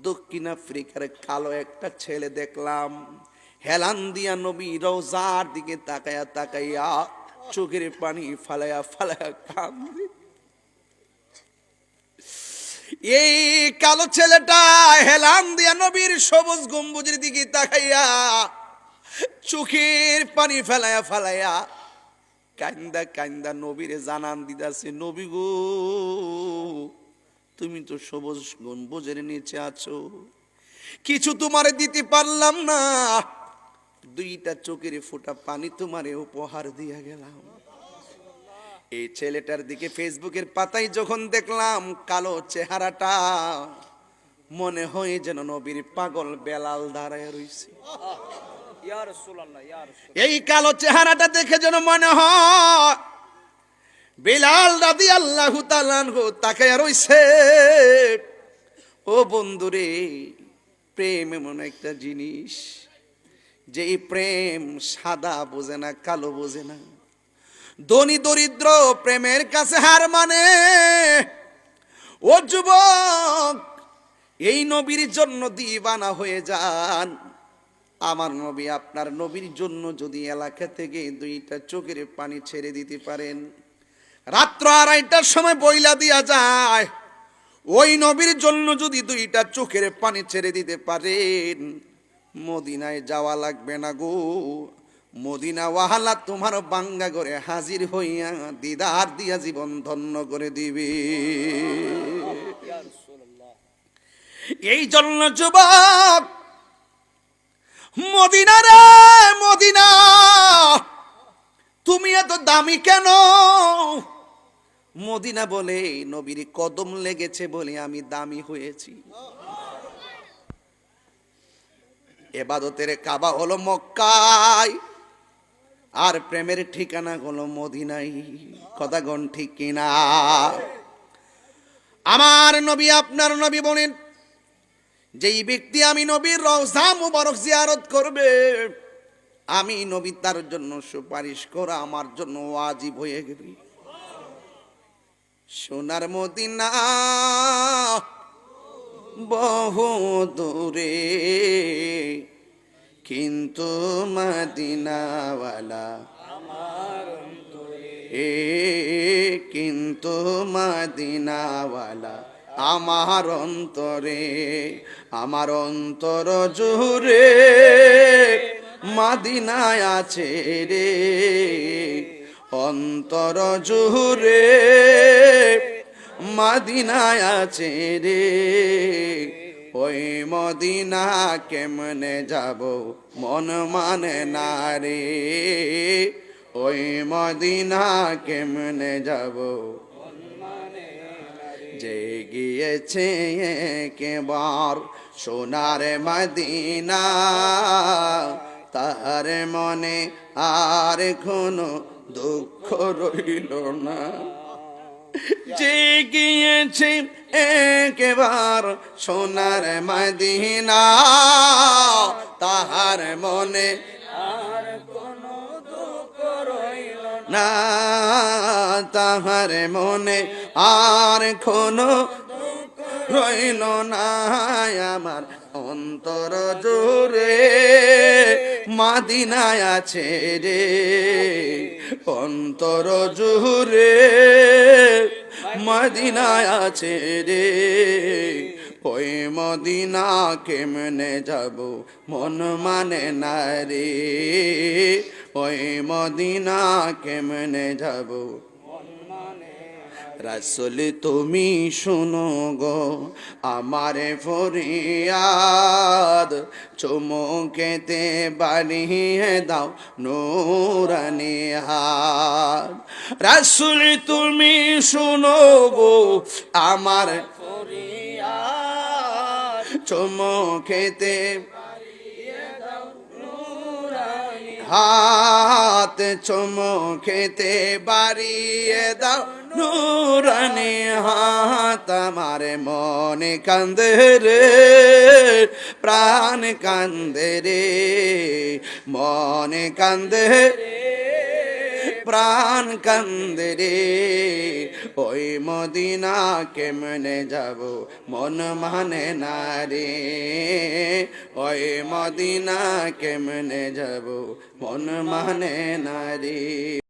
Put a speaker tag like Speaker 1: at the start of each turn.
Speaker 1: দক্ষিণ আফ্রিকার কালো একটা ছেলে দেখলাম, হেলান দিয়া নবী রওজার দিকে তাকায়া তাকাইয়া চোখের পানি ফালায়া ফালায়া কান্দে। এই কালো ছেলেটা হেলান দিয়া নবীর সবুজ গম্বুজের দিকে তাকাইয়া চোখের পানি ফেলায়া ফালায়া কান্দা কান্দা নবীরে জানান দিদাছে, নবী গো তুমি তো সবুজ গম্বুজের নিচে আছো, কিছু তোমারে দিতে পারলাম না, দুইটা চোখের ফোঁটা পানি তোমারে উপহার দিয়া গেলাম। এই ছেলেটার দিকে ফেসবুকের পাতায় যখন দেখলাম কালো চেহারাটা, মনে হয় যেন নবীর পাগল বেলাল দাঁড়ায় রইছে। এই কালো চেহারাটা দেখে যেন মনে হয় বেলাল রাদিয়াল্লাহু তাআলা আনহু তাকায়া রইছে। ও বন্ধুরে, প্রেম এমন একটা জিনিস, যে প্রেম সাদা বোঝে না, কালো বোঝে না, ধনী দরিদ্র প্রেমের কাছে হার মানে। ও যুবক, এই নবীর জন্য দিওয়ানা হয়ে যান। আমার নবী আপনার নবীর জন্য যদি এলাকা থেকে দুইটা চোখের পানি ছেড়ে দিতে পারেন, রাত্র 2:30টার সময় বইলা দিয়া যায়, ওই নবীর জন্য যদি দুইটা চোখের পানি ছেড়ে দিতে পারেন, মদিনায় যাওয়া লাগবে না গো, মদিনা ওয়াহালা তোমার বাঙ্গা করে হাজির হইয়া দিদার দিয়া জীবন ধন্য করে দিবে। এই জন্য যুবক, মদিনা রে মদিনা, তুমি এত দামি কেন? মদিনা বলে নবীর কদম লেগেছে বলে আমি দামি হয়েছি। ইবাদতের কাবা হলো মক্কায়, আর প্রেমের ঠিকানা হলো মদিনায়। কথা কোন ঠিক কিনা? আমার নবী আপনার নবী বলেন, যেই ব্যক্তি আমি নবীর রওজা মুবারক জিয়ারত করবে, আমি নবী তার জন্য সুপারিশ করা আমার জন্য ওয়াজিব হয়ে গেবে। সোনার মদিনা বহু দূরে, কিন্তু মদিনাওয়ালা আমার অন্তরে, কিন্তু মদিনাওয়ালা আমার অন্তরে, আমার অন্তর জুড়ে মদিনায় আছে রে, অন্তর জুড়ে মদিনায় আছে রে। ওই মদিনা কেমনে যাব মন মানে না রে, ওই মদিনা কেমনে যাব। যে গিয়েছে একবার সোনার মদিনা, তার মনে আর কোনো দুঃখ রইল না। যে গিয়েছে একবার সোনার মদিনা, তাহার মনে আর কোনো দুঃখ রইল না, তাহার মনে আর কোনো দুঃখ রইল না। আমার অন্তর জুড়ে মদিনায় আছে রে, অন্তর জুড়ে মদিনায় আছে রে। ওই মদিনা কেমনে যাব মন মানে না রে, ওই মদিনা কেমনে যাব। রাসূল তুমি শুনো গো আমার ফরিয়াদ, চুমুকেতে বাড়িয়ে দাও নূরানি হাত। রাসূল তুমি শুনো গো আমার ফরিয়াদ, চুমুকেতে হাত, চুমুকেতে বাড়িয়ে দাও নূরানি হাত। আমার মনে কান্দে রে, প্রাণ কান্দে রে, মনে কান্দে প্রাণ কান্দে রে, ওই মদিনা কেমনে যাব মন মানে না রে, ওই মদিনা কেমনে যাব মন মানে না রে।